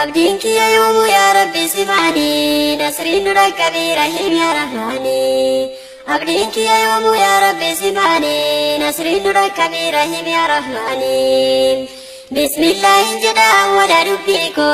أبدينك يا يوم يا ربي سمعني نصري نورك برحيم يا رحماني أبدينك يا يوم يا ربي سمعني نصري نورك برحيم يا رحماني بسم الله جدا ولا ربيكو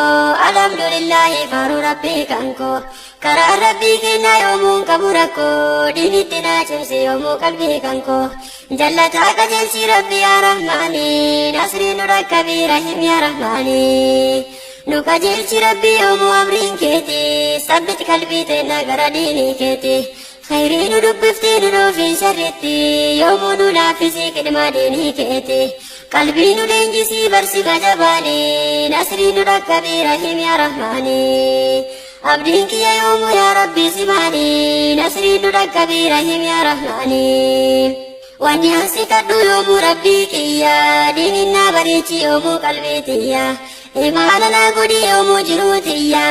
الحمد لله فارو ربك أنكو كرا ربك نا يوم كبركو ديني تنا شمسي يوم قلبي كنكو جلتك جنسي ربي يا رحماني نصري نورك برحيم يا رحماني نوكا جلسي ربي يوم أمرين كيتي ثبت قلبي تنا غرا ديني كيتي خيرين ربفتين روفي شرتي يوم نلافسي كلمة ديني كيتي قلبي نلنجسي برسي بجباني نصري نورك برحيم يا رحماني أبدينك يا يوم يا ربي سمعني نصري نورك برحيم يا رحماني واني أنسكت يوم ربي كيا ديننا بريتي يوم قلبي تيا إيماننا قدي يوم جروتيا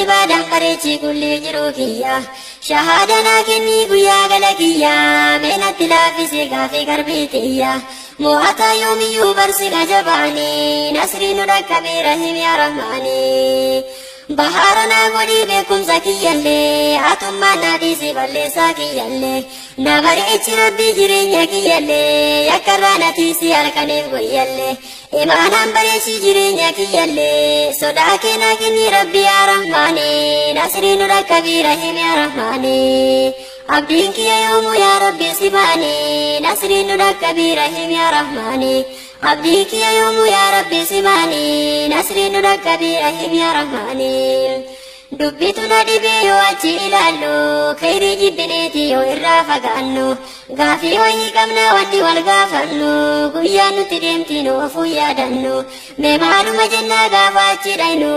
إبادة بريتي كل جروكيا شهادنا كني قيا غلقيا من التلافي في قربيتيا موعتا يومي يوبرسي جباني نصري نورك برحيم يا رحماني بحارنا قولي بكم زكي اللي عطما ناديسي بلي ساكي اللي نبريتش ربي جرين يكي اللي يكرانا تيسي الكنيف قوي اللي إيمانا بريتش جرين يكي اللي صداكنا كني ربي يا رحماني نصري نورك برحيم يا رحماني أبدينك يا يوم يا ربي سمعني نصري نورك برحيم يا رحماني أبديك يا يوم يا ربي سمعني نصري نورك برحيم يا رحماني دبتنا دبي واتي إلالو خيري جبنيتي يو إرافق عنو غافي وهي كمنا واني والغافنو قيانو تدمتي نوفو يادنو ممالو مجنة غافاتي رينو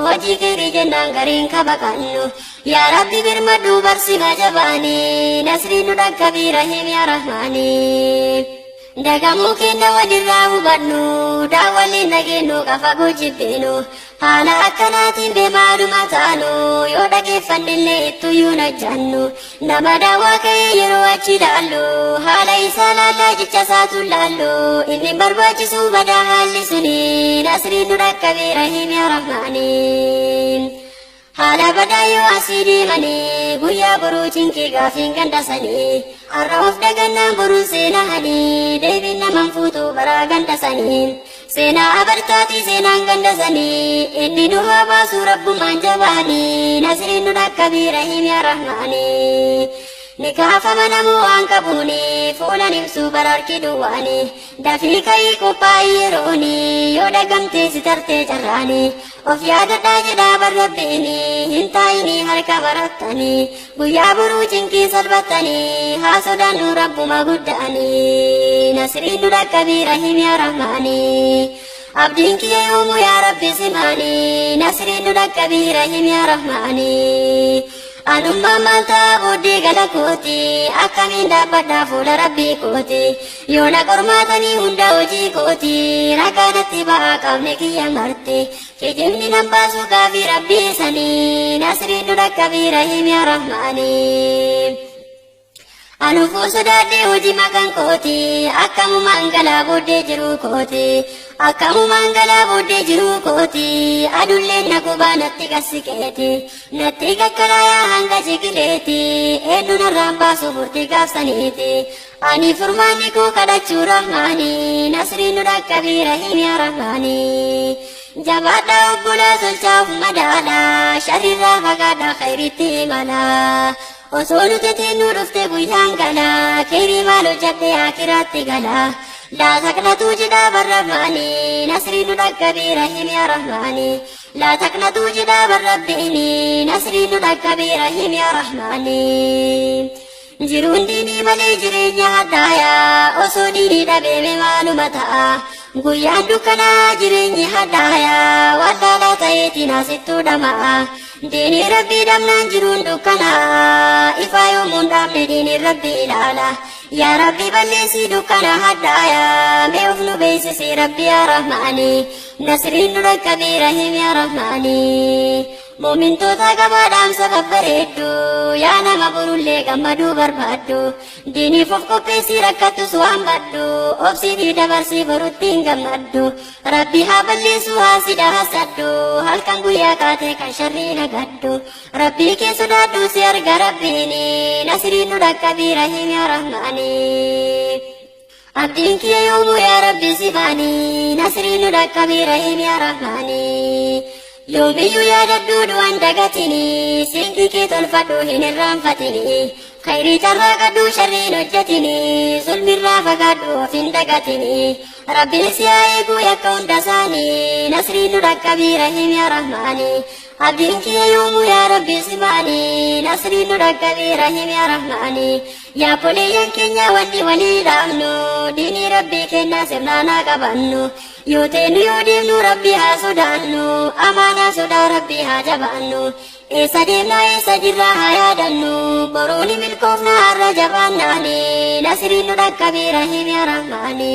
وجي خيري جنان غرين كبقنو يا ربي برمدو برسي جباني نصري نورك برحيم يا رحماني Dagamu kena wadirrahu badnu dawali nagenu kafagu jibbinu hala akkanatin be maaluma taanu yoo dhageeffannille ittu yuuna jannu nama daawaa ka'ee yeroo achi laallu haala isaa laallaa jecha isaatu laallu inni barbaachisu badaa haalli suni nasriin nurra برحيم يا رحماني حالا بدايو أسيري مني بويا بروجين كي غافين غندساني الروف دغنا برو سينا هني ديبنا منفوتو برا غندساني سينا أبرتاتي سينا غندساني إني نوها باسو رب منجباني نسرين نرك برحيم يا رحماني نكاف منمو أنكبوني فولا نمسو براركي دواني دفي كي كوباي يروني يودا غمتي سترتي جراني of yaada daajida barrabbini hintaayini harka barattani guyyaa buruucin salbatani haa sodaannu rabbuma gudda'ani nasriin nu dhaqqabii rahiim yaa rahmaani abdiin kiyya yoomu yaa rabbi simaani nasriin nu dhaqqabii rahiim yaa rahmaani anummaa maaltaa booddee gala kooti akkamiin dhaabbadhaa fuula rabbii kooti yoona qormaatanii hunda hojii kooti rakaanatti ba'aa qabne kiyya marte kijibni nan baasu gaafii rabbii sanii nasriin nu dhaqqabii rahiim yaa rahmaani anufuu sodaadhee hojii makan kooti akkamumaan galaa booddee jiruu kooti akkamumaan galaa booddee jiruu kooti adulleen na gubaa natti qassiqeeti natti gaggalayaa hanga jigileeti eenyu narraan baasu furtii gaafsaniiti ani furmaanni koo kadhachuu rahmaani nasriin nu dhaqqabii rahiim yaa rahmaani jabaadha obbolaa tolchaaf madaalaa sharrirraa fagaadhaa khayritti imalaa osoo nuti nu dhufte guyyaan galaa keerii maal hojjadhe akiraatti galaa laa taqnatuu jedhaa barrabbaani nasriin nu dhaqqabii rahiim yaa rahmaani laa taqnatuu jedhaa barrabbiini nasriin nu dhaqqabii rahiim yaa rahmaani jiruun diinii malee jireenya haddaayaa osoo diinii dhabeeme maaluma ta'a guyyaan dukkanaa jireenyi haddaayaa wallaalaa ta'eetiin asittuu dhama'a diinii rabbii dhabnaan jiruun dukkanaa ifaa yoomuun dhaabne diinii rabbii ilaala yaa rabbi balleessii dukkana haddaayaa mee of nu beeksisi rabbi yaa rahmaani nasriin nu dhaqqabii rahiim yaa rahmaani Mu'mintoota gabaadhaamsa babbareeddu yaa nama borullee gammaduu barbaaddu diiniif of qopheessii rakkattus waan baddu obsiitii dabarsii boruttiin gammaddu rabbi haa balleessu haasida hasaddu halkan guyyaa kaatee kan sharrii nagaddu rabbii kee sodaaddu si arga rabbiini nasriin nu dhaqqabii rahiim yaa rahmaani abdiin kiyya yoomuu yaa rabbi si baani nasriin nu dhaqqabii rahiim yaa rahmaani yoomiyyuu yaadaddu du'an dagatini siinqii kee tolfadhu hin irraanfatini khayrii carraa qaddu sharriin hojjetini zulmirraa fagaadhu of hin dagatini rabbiin si haa eeguu yakka hunda isaanii nasriin nu dhaqqabii rahiim yaa rahmaani abdiin kiyya yoomuu yaa rabbi si baani nasriin nu dhaqqabii rahiim yaa rahmaani yaa boleeyyan keenya wanni walii dhaabnu diinii rabbii kennaa sirnaanaa qabannu yoo teenu yoo deemnu rabbi haa sodaannu amaanaa sodaa rabbi haa jabaannu eessa deemnaa eessa jirraa haa yaadannu boruuni milkoofnaa har'a jabaannaani nasriin nu dhaqqabii rahiim yaa rahmaani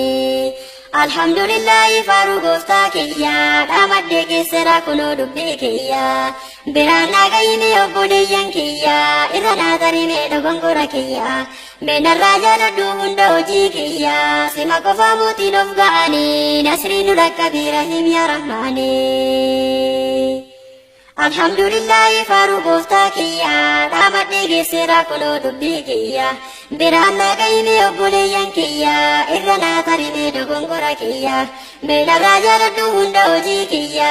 alhamdulillahi faaruu gooftaa kiyya dhaamadde geessera kunoo dubbii kiyya biraan dhagayime obboleeyyan kiyya irra naa tarimee dogongora kiyya meenarraa jaaladhu hunda hojii kiyya sima qofaa mootiin of ga'anii nasriin nu dhaqqabii rahiim yaa rahmaani alhamdulillahi faaruu gooftaa kiyya dhaamadde geessera kunoo dubbii kiyya biraan dhagayime obboleeyyan kiyya irra naa tarimee dogongora kiyya meenarraa jaaladhu hunda hojii kiyya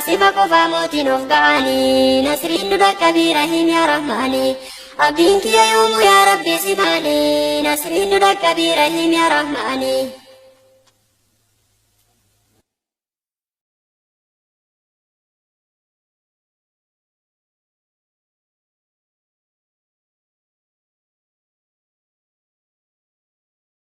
sima qofaa mootiin of ga'anii nasriin nu dhaqqabii rahiim yaa rahmaani abdiin kiyya yoomuu yaa rabbi si baani nasriin nu dhaqqabii rahiim yaa rahmaani